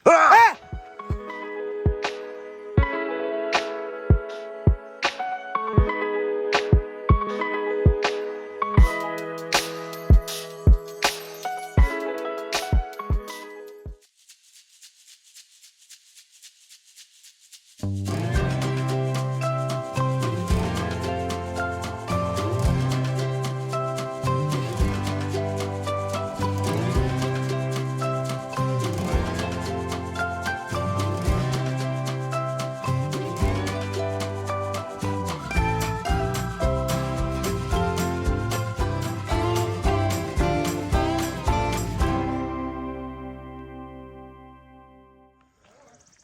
Ah!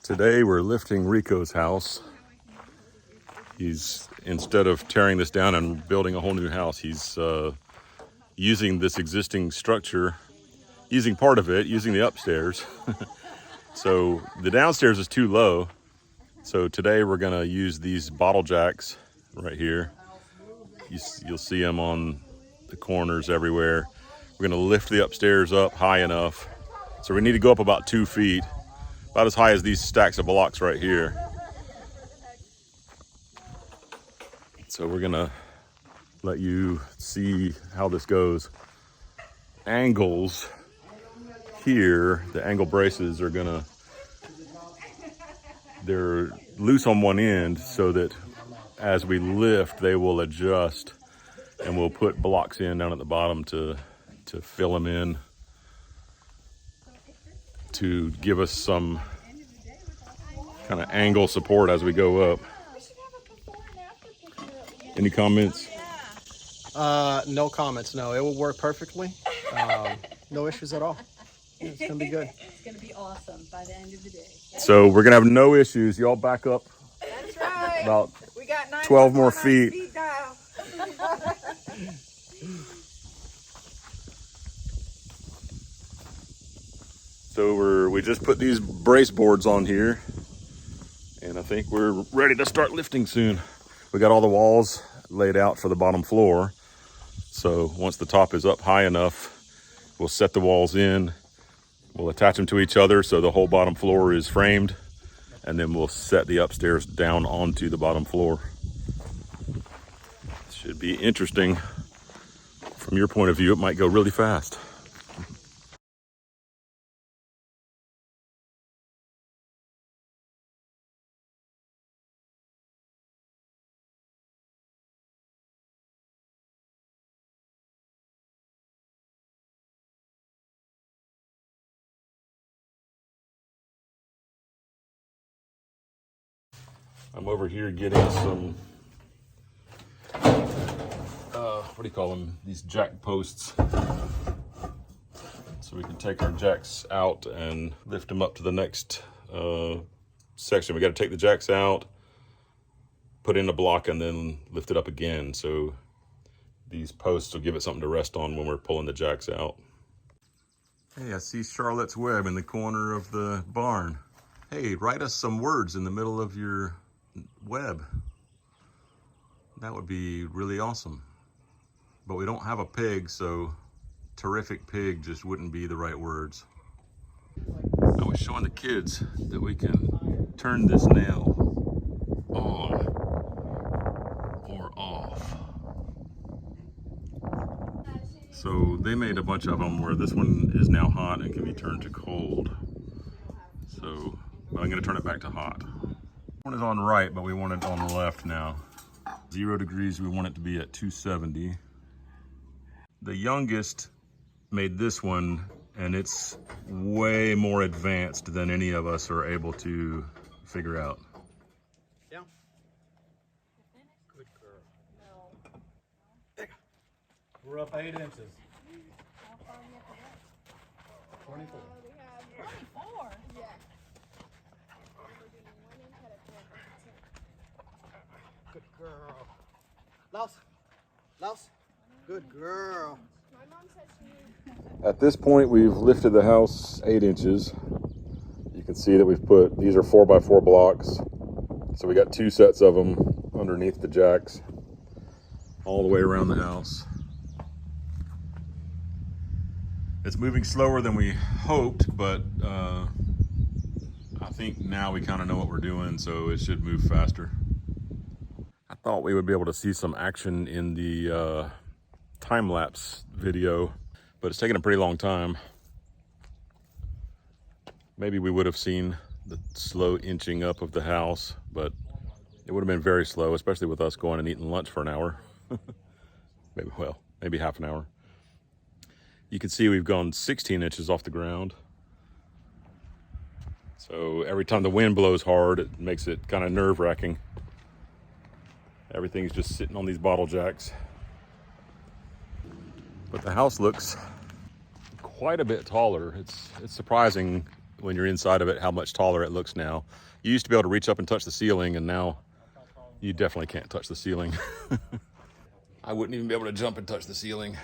Today we're lifting Rico's house. He's, instead of tearing this down and building a whole new house, he's using this existing structure, using part of it, using the upstairs. So the downstairs is too low. So today we're gonna use these bottle jacks right here. You'll see them on the corners everywhere. We're gonna lift the upstairs up high enough. So we need to go up about 2 feet, about as high as these stacks of blocks right here. So we're gonna let you see how this goes. Angles here, the angle braces are they're loose on one end so that as we lift, they will adjust, and we'll put blocks in down at the bottom to fill them in, to give us some kind of angle support as we go up. Any comments? No comments. No, it will work perfectly. No issues at all. It's gonna be good. It's gonna be awesome by the end of the day. So we're gonna have no issues. Y'all back up. That's right. About We got 12 more feet. speed dial. So we just put these brace boards on here, and I think we're ready to start lifting soon. We got all the walls laid out for the bottom floor. So once the top is up high enough, we'll set the walls in. We'll attach them to each other so the whole bottom floor is framed, and then we'll set the upstairs down onto the bottom floor. Should be interesting. From your point of view, it might go really fast. I'm over here getting some, what do you call them? These jack posts. So we can take our jacks out and lift them up to the next section. We got to take the jacks out, put in a block, and then lift it up again. So these posts will give it something to rest on when we're pulling the jacks out. Hey, I see Charlotte's Web in the corner of the barn. Hey, write us some words in the middle of your web. That would be really awesome. But we don't have a pig, so terrific pig just wouldn't be the right words. I was showing the kids that we can turn this nail on or off. So they made a bunch of them where this one is now hot and can be turned to cold. So I'm gonna turn it back to hot. One is on right, but we want it on the left now. 0 degrees, we want it to be at 270. The youngest made this one, and it's way more advanced than any of us are able to figure out. Yeah. Good girl. No. We're up 8 inches. How far do you have to 24. 24? Yeah. Good girl. Louse. Louse. Good girl. At this point, we've lifted the house 8 inches. You can see that we've put, these are 4x4 blocks. So we got 2 sets of them underneath the jacks, all the way around the house. It's moving slower than we hoped, but I think now we kind of know what we're doing, so it should move faster. I thought we would be able to see some action in the time-lapse video, but it's taken a pretty long time. Maybe we would have seen the slow inching up of the house, but it would have been very slow, especially with us going and eating lunch for an hour. Maybe half an hour. You can see we've gone 16 inches off the ground. So every time the wind blows hard, it makes it kind of nerve-wracking. Everything's just sitting on these bottle jacks. But the house looks quite a bit taller. It's surprising when you're inside of it how much taller it looks now. You used to be able to reach up and touch the ceiling, and now you definitely can't touch the ceiling. I wouldn't even be able to jump and touch the ceiling.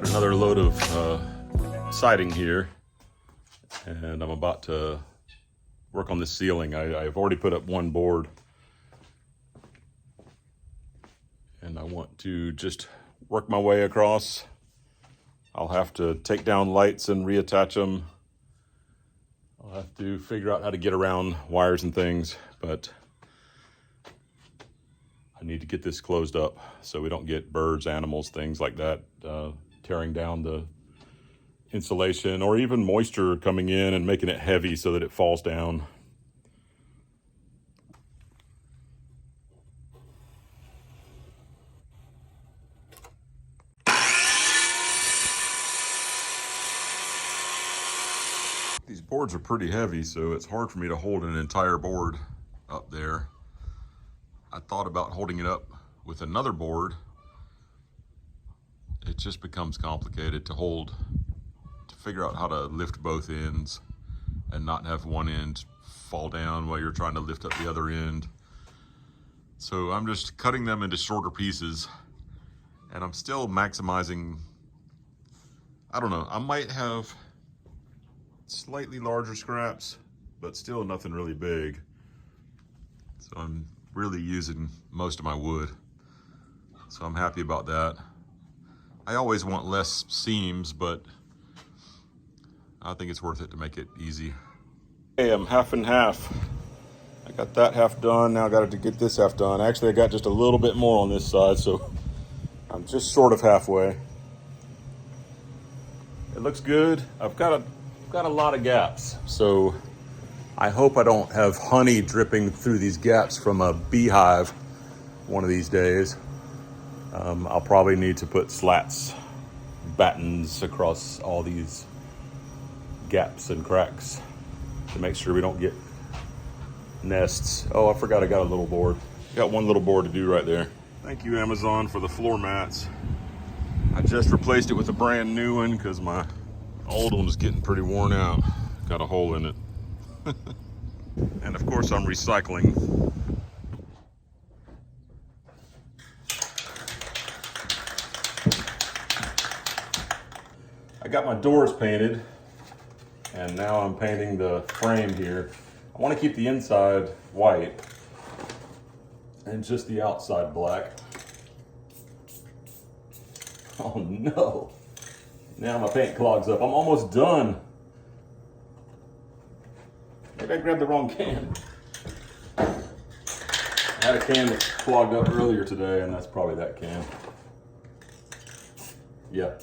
Another load of siding here, and I'm about to work on this ceiling. I've already put up one board, and I want to just work my way across. I'll have to take down lights and reattach them. I'll have to figure out how to get around wires and things, but I need to get this closed up so we don't get birds, animals, things like that tearing down the insulation, or even moisture coming in and making it heavy so that it falls down. These boards are pretty heavy, so it's hard for me to hold an entire board up there. I thought about holding it up with another board. It just becomes complicated to figure out how to lift both ends and not have one end fall down while you're trying to lift up the other end. So I'm just cutting them into shorter pieces, and I'm still maximizing. I don't know, I might have slightly larger scraps, but still nothing really big. So I'm really using most of my wood. So I'm happy about that. I always want less seams, but I think it's worth it to make it easy. Okay, I'm half and half. I got that half done. Now I got to get this half done. Actually, I got just a little bit more on this side, so I'm just sort of halfway. It looks good. I've got a lot of gaps, so I hope I don't have honey dripping through these gaps from a beehive one of these days. I'll probably need to put slats, battens across all these gaps and cracks to make sure we don't get nests. Oh, I forgot I got a little board. Got one little board to do right there. Thank you, Amazon, for the floor mats. I just replaced it with a brand new one because my old one was getting pretty worn out. Got a hole in it. And of course I'm recycling. I got my doors painted, and now I'm painting the frame here. I want to keep the inside white and just the outside black. Oh no. Now my paint clogs up. I'm almost done. Maybe I grabbed the wrong can. I had a can that clogged up earlier today, and that's probably that can. Yep.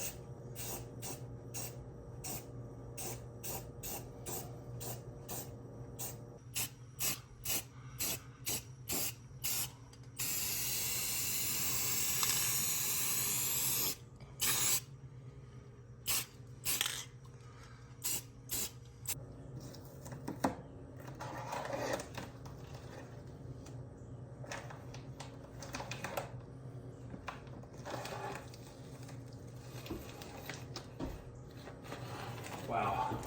Wow.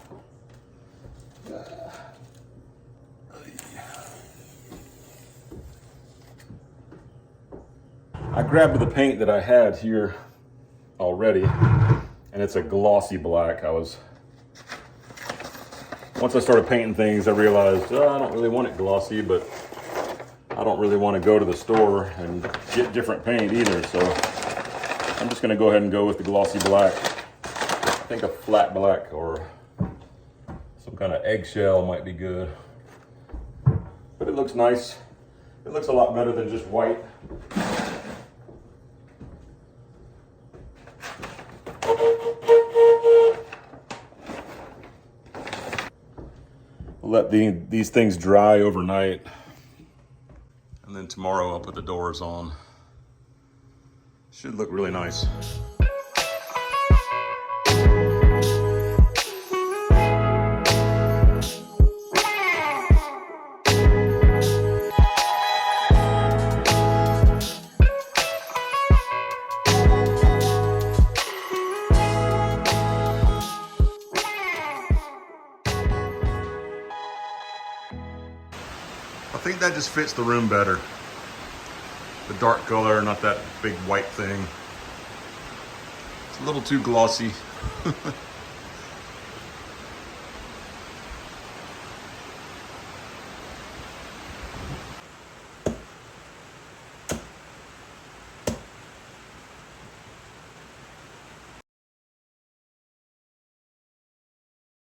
I grabbed the paint that I had here already, and it's a glossy black. Once I started painting things, I realized I don't really want it glossy, but I don't really want to go to the store and get different paint either. So I'm just going to go ahead and go with the glossy black. I think a flat black or some kind of eggshell might be good. But it looks nice. It looks a lot better than just white. We'll let these things dry overnight. And then tomorrow I'll put the doors on. Should look really nice. I think that just fits the room better. The dark color, not that big white thing. It's a little too glossy.